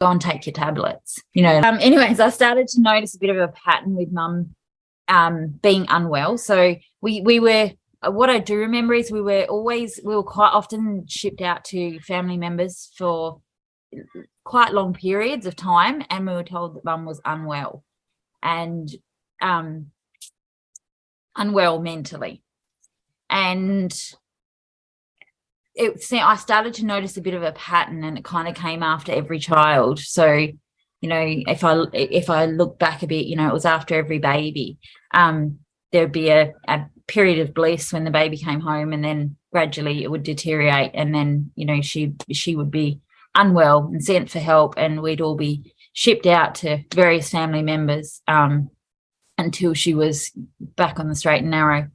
go and take your tablets, you know. Anyways, I started to notice a bit of a pattern with mum being unwell. So we were, what I do remember is we were quite often shipped out to family members for quite long periods of time, and we were told that mum was unwell and unwell mentally. And I started to notice a bit of a pattern, and it kind of came after every child. So, you know, if I look back a bit, you know, it was after every baby. There'd be a period of bliss when the baby came home, and then gradually it would deteriorate, and then, you know, she would be unwell and sent for help, and we'd all be shipped out to various family members until she was back on the straight and narrow.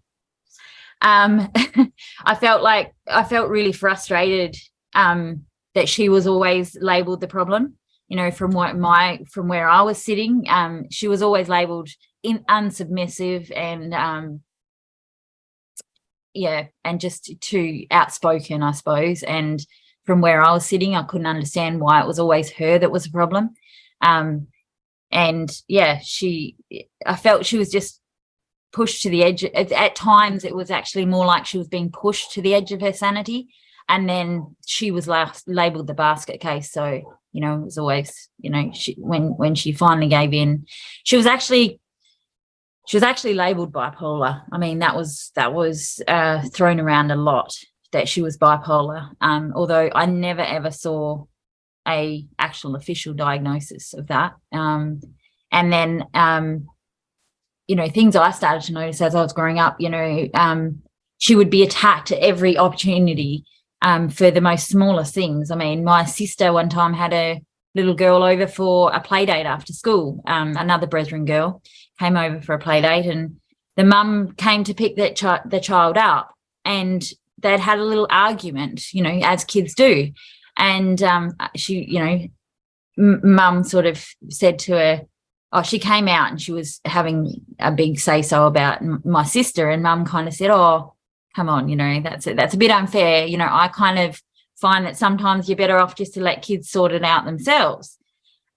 I felt really frustrated that she was always labelled the problem. You know, from where I was sitting, she was always labelled unsubmissive and and just too outspoken, I suppose. And from where I was sitting, I couldn't understand why it was always her that was a problem. I felt she was just pushed to the edge. At times it was actually more like she was being pushed to the edge of her sanity, and then she was labelled the basket case. So, you know, it was always, you know, when she finally gave in, she was actually labelled bipolar. I mean, that was thrown around a lot, that she was bipolar, although I never ever saw a actual official diagnosis of that. And then you know, things I started to notice as I was growing up, you know, she would be attacked at every opportunity for the most smallest things. I mean, my sister one time had a little girl over for a play date after school. Another Brethren girl came over for a play date, and the mum came to pick the child up, and they'd had a little argument, you know, as kids do. And she, you know, mum sort of said to her, she came out and she was having a big say-so about my sister, and mum kind of said, oh, come on, you know, that's a bit unfair. You know, I kind of find that sometimes you're better off just to let kids sort it out themselves.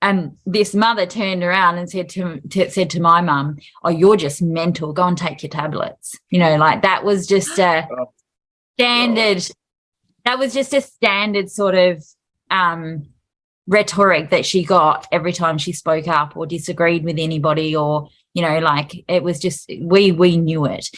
And this mother turned around and said to my mum, oh, you're just mental. Go and take your tablets. You know, like that was just a standard. That was just a standard sort of rhetoric that she got every time she spoke up or disagreed with anybody, or, you know, like it was just, we knew it.